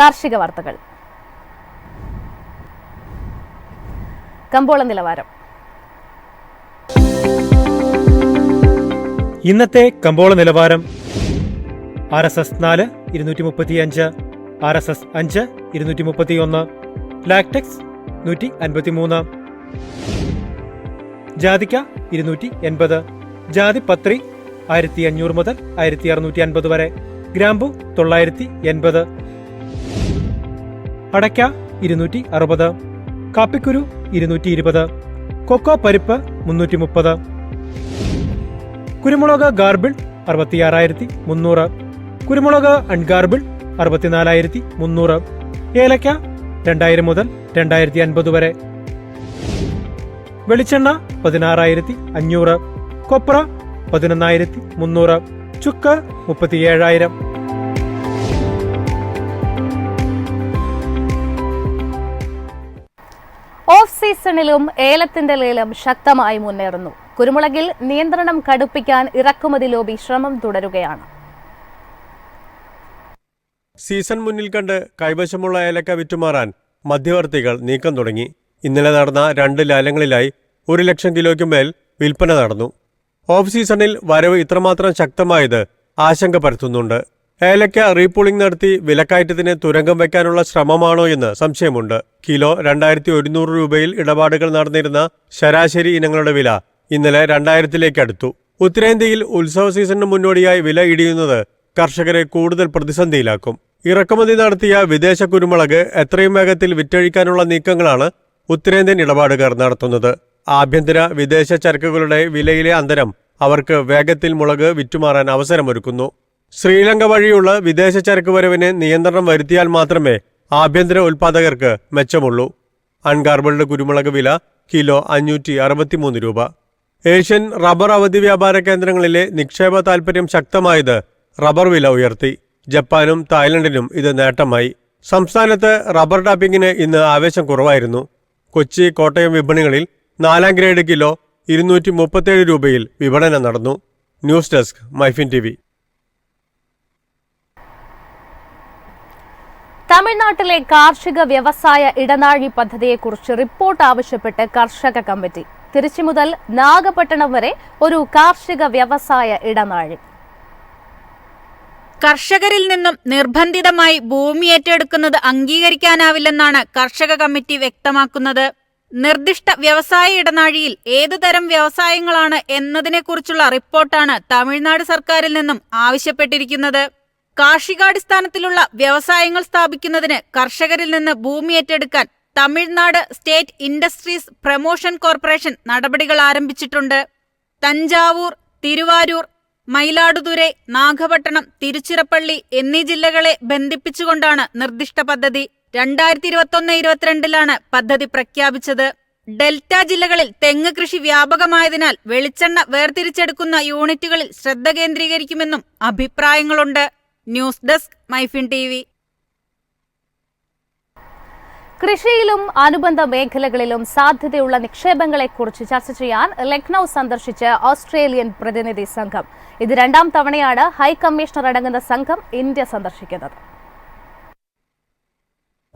കാർഷിക വാർത്തകൾ. കമ്പോള നിലവാരം. ഇന്നത്തെ കമ്പോള നിലവാരം: RSS 4 235, RSS 5 231, ലാക്ടെക്സ് 153, ജാതിക്ക 280, ജാതിപത്രി 1500 മുതൽ 1650 വരെ, ഗ്രാമ്പു 980, അടയ്ക്ക 260, കാപ്പിക്കുരു 220, കൊക്കോ പരിപ്പ് 330, കുരുമുളക് ഗാർബിൾ 66300, കുരുമുളക് അൺഗാർബിൾ 64300, ഏലക്ക 2000 മുതൽ 2050 വരെ, വെളിച്ചെണ്ണ 16500, കൊപ്ര 11300, ചുക്ക് 37000. ഓഫ് സീസണിലും ഏലത്തിന്റെ ലേലം ശക്തമായി മുന്നേറുന്നു. കുരുമുളകിൽ നിയന്ത്രണം കടുപ്പിക്കാൻ ഇറക്കുമതി ലോബി ശ്രമം തുടരുകയാണ്. സീസൺ മുന്നിൽ കണ്ട് കൈവശമുള്ള ഏലക്ക വിറ്റുമാറാൻ മധ്യവർത്തികൾ നീക്കം തുടങ്ങി. ഇന്നലെ നടന്ന 2 ലേലങ്ങളിലായി 1 ലക്ഷം കിലോയ്ക്ക് മേൽ വിൽപ്പന നടന്നു. ഓഫ് സീസണിൽ വരവ് ഇത്രമാത്രം ശക്തമായത് ആശങ്ക പരത്തുന്നുണ്ട്. ഏലക്ക റീപൂളിംഗ് നടത്തി വിലക്കയറ്റത്തിന് തുരങ്കം വയ്ക്കാനുള്ള ശ്രമമാണോ എന്ന് സംശയമുണ്ട്. കിലോ 2100 രൂപയിൽ ഇടപാടുകൾ നടന്നിരുന്ന ശരാശരി ഇനങ്ങളുടെ വില ഇന്നലെ 2000-ലേക്ക് അടുത്തു. ഉത്തരേന്ത്യയിൽ ഉത്സവ സീസണിന് മുന്നോടിയായി വില ഇടിയുന്നത് കർഷകരെ കൂടുതൽ പ്രതിസന്ധിയിലാക്കും. ഇറക്കുമതി നടത്തിയ വിദേശ കുരുമുളക് എത്രയും വേഗത്തിൽ വിറ്റഴിക്കാനുള്ള നീക്കങ്ങളാണ് ഉത്തരേന്ത്യൻ ഇടപാടുകാർ നടത്തുന്നത്. ആഭ്യന്തര വിദേശ ചരക്കുകളുടെ വിലയിലെ അന്തരം അവർക്ക് വേഗത്തിൽ മുളക് വിറ്റുമാറാൻ അവസരമൊരുക്കുന്നു. ശ്രീലങ്ക വഴിയുള്ള വിദേശ ചരക്ക് വരവിന് നിയന്ത്രണം വരുത്തിയാൽ മാത്രമേ ആഭ്യന്തര ഉൽപ്പാദകർക്ക് മെച്ചമുള്ളൂ. അൺഗാർബിൾഡ് കുരുമുളക് വില കിലോ 563 രൂപ. ഏഷ്യൻ റബ്ബർ അവധി വ്യാപാര കേന്ദ്രങ്ങളിലെ നിക്ഷേപ താൽപര്യം ശക്തമായത് റബ്ബർ വില ഉയർത്തി. ജപ്പാനും തായ്ലൻഡിനും ഇത് നേട്ടമായി. സംസ്ഥാനത്ത് റബ്ബർ ടാപ്പിംഗിന് ഇന്ന് ആവേശം കുറവായിരുന്നു. കൊച്ചി, കോട്ടയം വിപണികളിൽ 4ാം ഗ്രേഡ് കിലോ 237 രൂപയിൽ വിപണനം നടന്നു. News desk, MyFin TV. തമിഴ്നാട്ടിലെ കാർഷിക വ്യവസായ ഇടനാഴി പദ്ധതിയെക്കുറിച്ച് റിപ്പോർട്ട് ആവശ്യപ്പെട്ട് കർഷക കമ്മിറ്റി. തിരുച്ചി മുതൽ നാഗപട്ടണം വരെ ഒരു കാർഷിക വ്യവസായ ഇടനാഴി. കർഷകരിൽ നിന്നും നിർബന്ധിതമായി ഭൂമി ഏറ്റെടുക്കുന്നത് അംഗീകരിക്കാനാവില്ലെന്നാണ് കർഷക കമ്മിറ്റി വ്യക്തമാക്കുന്നത്. നിർദ്ദിഷ്ട വ്യവസായ ഇടനാഴിയിൽ ഏതുതരം വ്യവസായങ്ങളാണ് എന്നതിനെക്കുറിച്ചുള്ള റിപ്പോർട്ടാണ് തമിഴ്നാട് സർക്കാരിൽ നിന്നും ആവശ്യപ്പെട്ടിരിക്കുന്നത്. കാർഷികാടിസ്ഥാനത്തിലുള്ള വ്യവസായങ്ങൾ സ്ഥാപിക്കുന്നതിന് കർഷകരിൽ നിന്ന് ഭൂമി ഏറ്റെടുക്കാൻ Tamil Nadu state industries promotion corporation നടപടികൾ ആരംഭിച്ചിട്ടുണ്ട്. തഞ്ചാവൂർ, തിരുവാരൂർ, മയിലാടുതുറൈ, നാഗപട്ടണം, തിരുച്ചിറപ്പള്ളി എന്നീ ജില്ലകളെ ബന്ധിപ്പിച്ചുകൊണ്ടാണ് നിർദ്ദിഷ്ട പദ്ധതി. 2021-22 പദ്ധതി പ്രഖ്യാപിച്ചത്. ഡെൽറ്റ ജില്ലകളിൽ തെങ്ങ് കൃഷി വ്യാപകമായതിനാൽ വെളിച്ചെണ്ണ വേർതിരിച്ചെടുക്കുന്ന യൂണിറ്റുകളിൽ ശ്രദ്ധ കേന്ദ്രീകരിക്കുമെന്നും അഭിപ്രായങ്ങളുണ്ട്. News desk, MyFin TV. കൃഷിയിലും അനുബന്ധ മേഖലകളിലും സാധ്യതയുള്ള നിക്ഷേപങ്ങളെക്കുറിച്ച് ചർച്ച ചെയ്യാൻ ലക്നൌ സന്ദർശിച്ച ഓസ്ട്രേലിയൻ പ്രതിനിധി സംഘം. ഇത് 2ാം തവണയാണ് ഹൈക്കമ്മീഷണർ അടങ്ങുന്ന സംഘം ഇന്ത്യ സന്ദർശിക്കുന്നത്.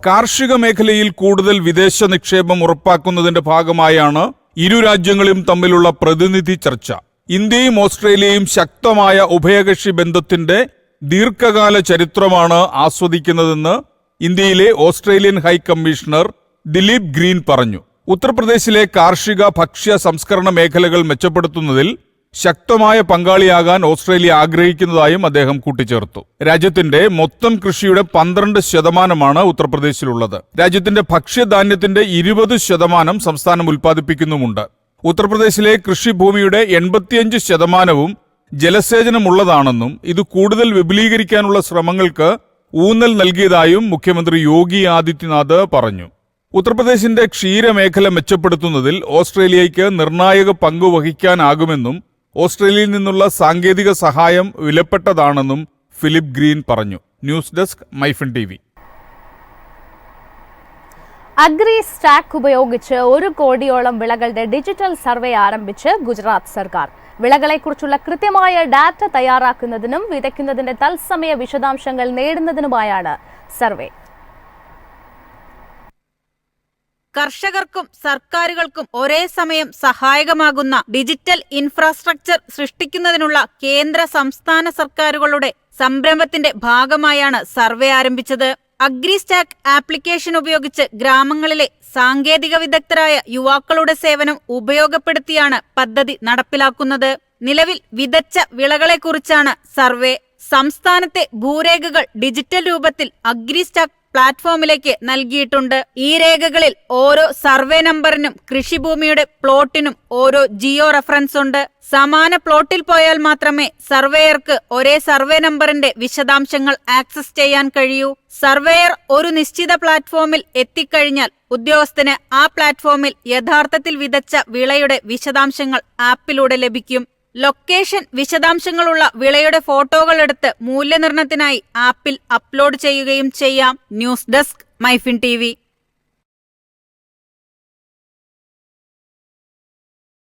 കാർഷിക മേഖലയിൽ കൂടുതൽ വിദേശ നിക്ഷേപം ഉറപ്പാക്കുന്നതിന്റെ ഭാഗമായാണ് ഇരു രാജ്യങ്ങളും തമ്മിലുള്ള പ്രതിനിധി ചർച്ച. ഇന്ത്യയും ഓസ്ട്രേലിയയും ശക്തമായ ഉഭയകക്ഷി ബന്ധത്തിന്റെ ദീർഘകാല ചരിത്രമാണ് ആസ്വദിക്കുന്നതെന്ന് ഇന്ത്യയിലെ ഓസ്ട്രേലിയൻ ഹൈക്കമ്മീഷണർ ദിലീപ് ഗ്രീൻ പറഞ്ഞു. ഉത്തർപ്രദേശിലെ കാർഷിക, ഭക്ഷ്യ സംസ്കരണ മേഖലകൾ മെച്ചപ്പെടുത്തുന്നതിൽ ശക്തമായ പങ്കാളിയാകാൻ ഓസ്ട്രേലിയ ആഗ്രഹിക്കുന്നതായും അദ്ദേഹം കൂട്ടിച്ചേർത്തു. രാജ്യത്തിന്റെ മൊത്തം കൃഷിയുടെ 12% ഉത്തർപ്രദേശിലുള്ളത്. രാജ്യത്തിന്റെ ഭക്ഷ്യധാന്യത്തിന്റെ 20% സംസ്ഥാനം ഉൽപ്പാദിപ്പിക്കുന്നുമുണ്ട്. ഉത്തർപ്രദേശിലെ കൃഷിഭൂമിയുടെ 85% ജലസേചനമുള്ളതാണെന്നും ഇത് കൂടുതൽ വിപുലീകരിക്കാനുള്ള ശ്രമങ്ങൾക്ക് ഊന്നൽ നൽകിയതായും മുഖ്യമന്ത്രി യോഗി ആദിത്യനാഥ് പറഞ്ഞു. ഉത്തർപ്രദേശിന്റെ ക്ഷീരമേഖല മെച്ചപ്പെടുത്തുന്നതിൽ ഓസ്ട്രേലിയയ്ക്ക് നിർണായക പങ്ക് വഹിക്കാനാകുമെന്നും ഓസ്ട്രേലിയയിൽ നിന്നുള്ള സാങ്കേതിക സഹായം വിലപ്പെട്ടതാണെന്നും ഫിലിപ്പ് ഗ്രീൻ പറഞ്ഞു. News desk, MyFin TV. Agri stack ഉപയോഗിച്ച് 1 കോടിയോളം വിളകളുടെ ഡിജിറ്റൽ സർവേ ആരംഭിച്ച് ഗുജറാത്ത് സർക്കാർ. വിളകളെക്കുറിച്ചുള്ള കൃത്യമായ ഡാറ്റ തയ്യാറാക്കുന്നതിനും വിതയ്ക്കുന്നതിന്റെ തത്സമയ വിശദാംശങ്ങൾ നേടുന്നതിനുമായാണ് സർവേ. കർഷകർക്കും സർക്കാരുകൾക്കും ഒരേ സമയം സഹായകമാകുന്ന ഡിജിറ്റൽ ഇൻഫ്രാസ്ട്രക്ചർ സൃഷ്ടിക്കുന്നതിനുള്ള കേന്ദ്ര സംസ്ഥാന സർക്കാരുകളുടെ സംരംഭത്തിന്റെ ഭാഗമായാണ് സർവേ ആരംഭിച്ചത്. അഗ്രിസ്റ്റാക്ക് ആപ്ലിക്കേഷൻ ഉപയോഗിച്ച് ഗ്രാമങ്ങളിലെ സാങ്കേതിക വിദഗ്ധരായ യുവാക്കളുടെ സേവനം ഉപയോഗപ്പെടുത്തിയാണ് പദ്ധതി നടപ്പിലാക്കുന്നത്. നിലവിൽ വിതച്ച വിളകളെക്കുറിച്ചാണ് സർവേ. സംസ്ഥാനത്തെ ഭൂരേഖകൾ ഡിജിറ്റൽ രൂപത്തിൽ അഗ്രിസ്റ്റാക്ക് പ്ലാറ്റ്ഫോമിലേക്ക് നൽകിയിട്ടുണ്ട്. ഈ രേഖകളിൽ ഓരോ സർവേ നമ്പറിനും കൃഷിഭൂമിയുടെ പ്ലോട്ടിനും ഓരോ ജിയോ റഫറൻസ് ഉണ്ട്. സമാന പ്ലോട്ടിൽ പോയാൽ മാത്രമേ സർവേയർക്ക് ഒരേ സർവേ നമ്പറിന്റെ വിശദാംശങ്ങൾ ആക്സസ് ചെയ്യാൻ കഴിയൂ. സർവേയർ ഒരു നിശ്ചിത പ്ലാറ്റ്ഫോമിൽ എത്തിക്കഴിഞ്ഞാൽ ഉദ്യോഗസ്ഥന് ആ പ്ലാറ്റ്ഫോമിൽ യഥാർത്ഥത്തിൽ വിതച്ച വിളയുടെ വിശദാംശങ്ങൾ ആപ്പിലൂടെ ലഭിക്കും. ലൊക്കേഷൻ വിശദാംശങ്ങളുള്ള വിളയുടെ ഫോട്ടോകളെടുത്ത് മൂല്യനിർണ്ണയത്തിനായി ആപ്പിൽ അപ്ലോഡ് ചെയ്യുകയും ചെയ്യാം. News desk MyFin TV.